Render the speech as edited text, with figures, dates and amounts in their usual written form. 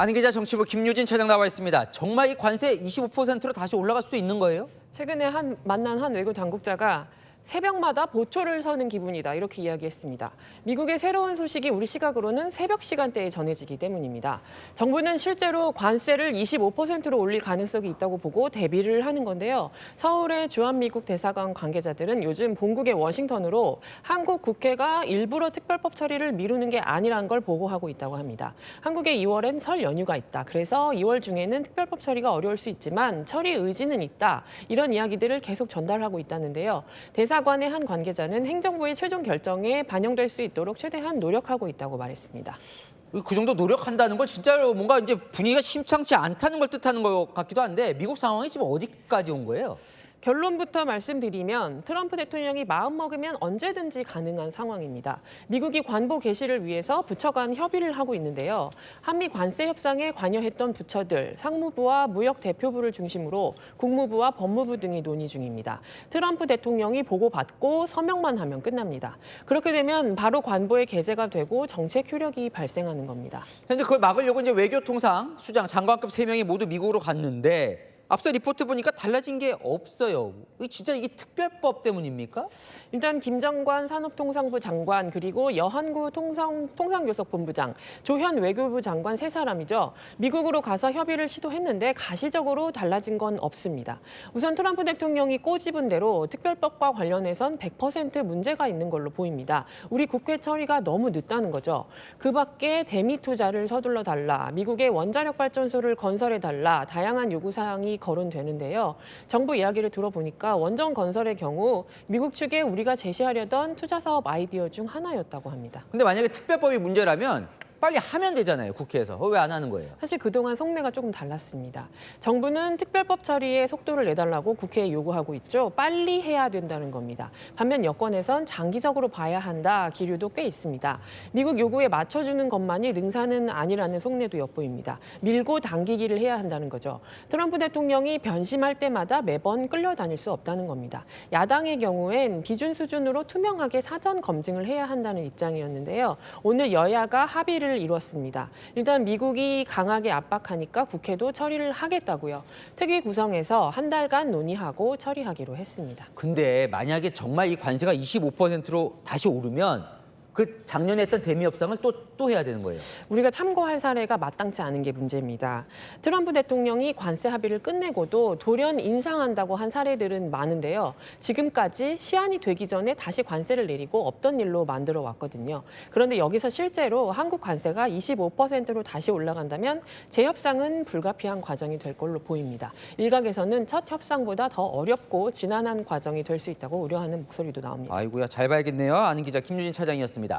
안희 기자, 정치부 김유진 차장 나와 있습니다. 정말 이 관세 25%로 다시 올라갈 수도 있는 거예요? 최근에 만난 한 외교 당국자가 새벽마다 보초를 서는 기분이다 이렇게 이야기했습니다. 미국의 새로운 소식이 우리 시각으로는 새벽 시간대에 전해지기 때문입니다. 정부는 실제로 관세를 25%로 올릴 가능성이 있다고 보고 대비를 하는 건데요. 서울의 주한미국 대사관 관계자들은 요즘 본국의 워싱턴으로 한국 국회가 일부러 특별법 처리를 미루는 게 아니라는 걸 보고하고 있다고 합니다. 한국의 2월엔 설 연휴가 있다. 그래서 2월 중에는 특별법 처리가 어려울 수 있지만 처리 의지는 있다. 이런 이야기들을 계속 전달하고 있다는데요. 대사관의 한 관계자는 행정부의 최종 결정에 반영될 수 있도록 최대한 노력하고 있다고 말했습니다. 그 정도 노력한다는 건 진짜로 뭔가 이제 분위기가 심상치 않다는 걸 뜻하는 것 같기도 한데 미국 상황이 지금 어디까지 온 거예요? 결론부터 말씀드리면 트럼프 대통령이 마음먹으면 언제든지 가능한 상황입니다. 미국이 관보 개시를 위해서 부처 간 협의를 하고 있는데요. 한미 관세 협상에 관여했던 부처들, 상무부와 무역대표부를 중심으로 국무부와 법무부 등이 논의 중입니다. 트럼프 대통령이 보고받고 서명만 하면 끝납니다. 그렇게 되면 바로 관보에 게재가 되고 정책 효력이 발생하는 겁니다. 현재 그걸 막으려고 이제 외교통상 수장 장관급 3명이 모두 미국으로 갔는데 앞서 리포트 보니까 달라진 게 없어요. 진짜 이게 특별법 때문입니까? 일단 김정관 산업통상부 장관 그리고 여한구 통상교섭본부장, 조현 외교부 장관 3사람이죠. 미국으로 가서 협의를 시도했는데 가시적으로 달라진 건 없습니다. 우선 트럼프 대통령이 꼬집은 대로 특별법과 관련해선 100% 문제가 있는 걸로 보입니다. 우리 국회 처리가 너무 늦다는 거죠. 그 밖에 대미 투자를 서둘러 달라, 미국의 원자력 발전소를 건설해 달라, 다양한 요구사항이 거론되는데요. 정부 이야기를 들어보니까 원전 건설의 경우 미국 측에 우리가 제시하려던 투자 사업 아이디어 중 하나였다고 합니다. 근데 만약에 특별법이 문제라면 빨리 하면 되잖아요, 국회에서. 왜 안 하는 거예요? 사실 그동안 속내가 조금 달랐습니다. 정부는 특별법 처리에 속도를 내달라고 국회에 요구하고 있죠. 빨리 해야 된다는 겁니다. 반면 여권에선 장기적으로 봐야 한다 기류도 꽤 있습니다. 미국 요구에 맞춰주는 것만이 능사는 아니라는 속내도 엿보입니다. 밀고 당기기를 해야 한다는 거죠. 트럼프 대통령이 변심할 때마다 매번 끌려다닐 수 없다는 겁니다. 야당의 경우엔 기준 수준으로 투명하게 사전 검증을 해야 한다는 입장이었는데요. 오늘 여야가 합의를 이뤘습니다. 일단 미국이 강하게 압박하니까 국회도 처리를 하겠다고요. 특위 구성해서 한 달간 논의하고 처리하기로 했습니다. 근데 만약에 정말 이 관세가 25%로 다시 오르면 그 작년에 했던 대미 협상을 또 해야 되는 거예요. 우리가 참고할 사례가 마땅치 않은 게 문제입니다. 트럼프 대통령이 관세 합의를 끝내고도 돌연 인상한다고 한 사례들은 많은데요. 지금까지 시한이 되기 전에 다시 관세를 내리고 없던 일로 만들어 왔거든요. 그런데 여기서 실제로 한국 관세가 25%로 다시 올라간다면 재협상은 불가피한 과정이 될 걸로 보입니다. 일각에서는 첫 협상보다 더 어렵고 지난한 과정이 될 수 있다고 우려하는 목소리도 나옵니다. 아이고야, 잘 봐야겠네요. 아는 기자 김유진 차장이었습니다.